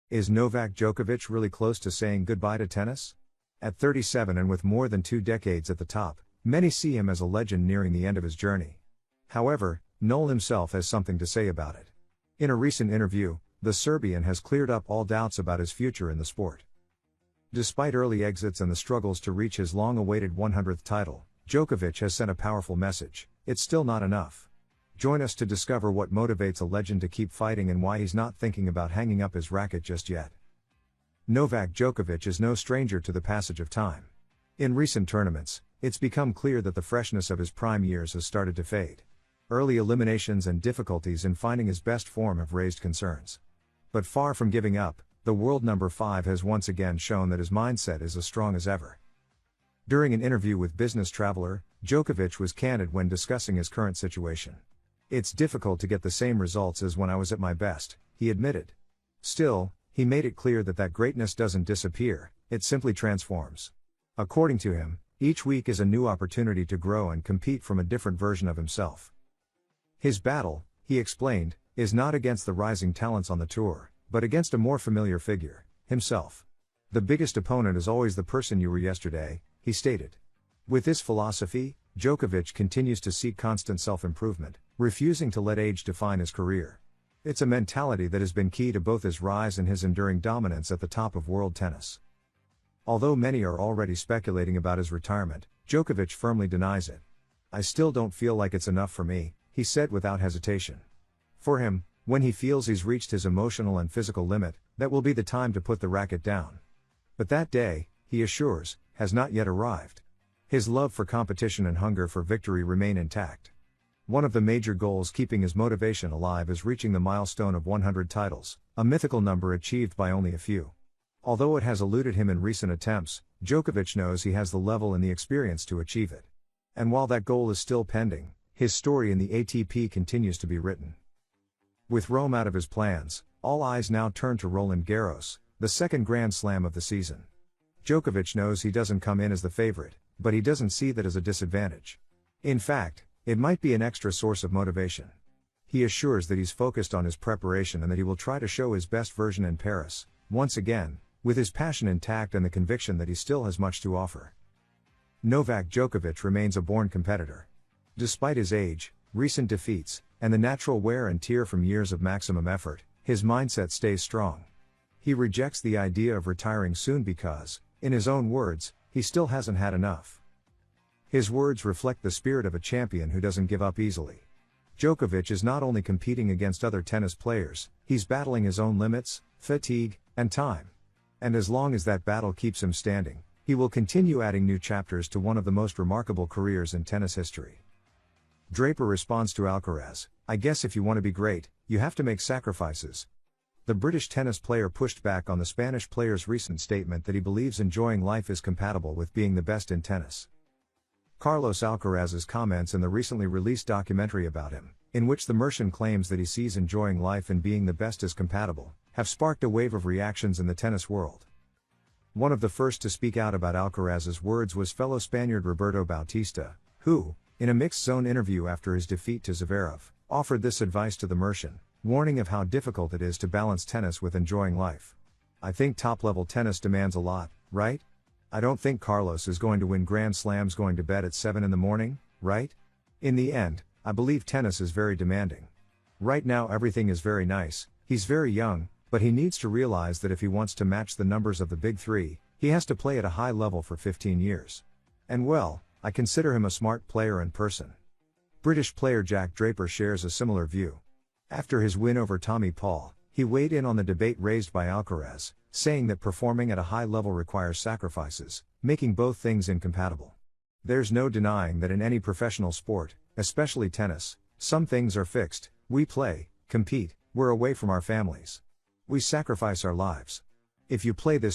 Is Novak Djokovic really close to saying goodbye to tennis? At 37 and with more than 2 decades at the top, many see him as a legend nearing the end of his journey. However, Noel himself has something to say about it. In a recent interview, the Serbian has cleared up all doubts about his future in the sport. Despite early exits and the struggles to reach his long-awaited 100th title, Djokovic has sent a powerful message: it's still not enough. Join us to discover what motivates a legend to keep fighting and why he's not thinking about hanging up his racket just yet. Novak Djokovic is no stranger to the passage of time. In recent tournaments, it's become clear that the freshness of his prime years has started to fade. Early eliminations and difficulties in finding his best form have raised concerns. But far from giving up, the world number 5 has once again shown that his mindset is as strong as ever. During an interview with Business Traveler, Djokovic was candid when discussing his current situation. "It's difficult to get the same results as when I was at my best," he admitted. Still, he made it clear that greatness doesn't disappear, it simply transforms. According to him, each week is a new opportunity to grow and compete from a different version of himself. His battle, he explained, is not against the rising talents on the tour, but against a more familiar figure, himself. "The biggest opponent is always the person you were yesterday," he stated. With this philosophy, Djokovic continues to seek constant self-improvement, refusing to let age define his career. It's a mentality that has been key to both his rise and his enduring dominance at the top of world tennis. Although many are already speculating about his retirement, Djokovic firmly denies it. "I still don't feel like it's enough for me," he said without hesitation. For him, when he feels he's reached his emotional and physical limit, that will be the time to put the racket down. But that day, he assures, has not yet arrived. His love for competition and hunger for victory remain intact. One of the major goals keeping his motivation alive is reaching the milestone of 100 titles, a mythical number achieved by only a few. Although it has eluded him in recent attempts, Djokovic knows he has the level and the experience to achieve it. And while that goal is still pending, his story in the ATP continues to be written. With Rome out of his plans, all eyes now turn to Roland Garros, the second Grand Slam of the season. Djokovic knows he doesn't come in as the favorite, but he doesn't see that as a disadvantage. In fact, it might be an extra source of motivation. He assures that he's focused on his preparation and that he will try to show his best version in Paris, once again, with his passion intact and the conviction that he still has much to offer. Novak Djokovic remains a born competitor. Despite his age, recent defeats, and the natural wear and tear from years of maximum effort, his mindset stays strong. He rejects the idea of retiring soon because, in his own words, he still hasn't had enough. His words reflect the spirit of a champion who doesn't give up easily. Djokovic is not only competing against other tennis players, he's battling his own limits, fatigue, and time. And as long as that battle keeps him standing, he will continue adding new chapters to one of the most remarkable careers in tennis history. Draper responds to Alcaraz, "I guess if you want to be great, you have to make sacrifices." The British tennis player pushed back on the Spanish player's recent statement that he believes enjoying life is compatible with being the best in tennis. Carlos Alcaraz's comments in the recently released documentary about him, in which the Mercian claims that he sees enjoying life and being the best as compatible, have sparked a wave of reactions in the tennis world. One of the first to speak out about Alcaraz's words was fellow Spaniard Roberto Bautista, who, in a mixed-zone interview after his defeat to Zverev, offered this advice to the Mercian, warning of how difficult it is to balance tennis with enjoying life. "I think top-level tennis demands a lot, right? I don't think Carlos is going to win Grand Slams going to bed at 7 in the morning, right? In the end, I believe tennis is very demanding. Right now everything is very nice, he's very young, but he needs to realize that if he wants to match the numbers of the big three, he has to play at a high level for 15 years. And well, I consider him a smart player and person." British player Jack Draper shares a similar view. After his win over Tommy Paul, he weighed in on the debate raised by Alcaraz, saying that performing at a high level requires sacrifices, making both things incompatible. "There's no denying that in any professional sport, especially tennis, some things are fixed. We play, compete, we're away from our families. We sacrifice our lives. If you play this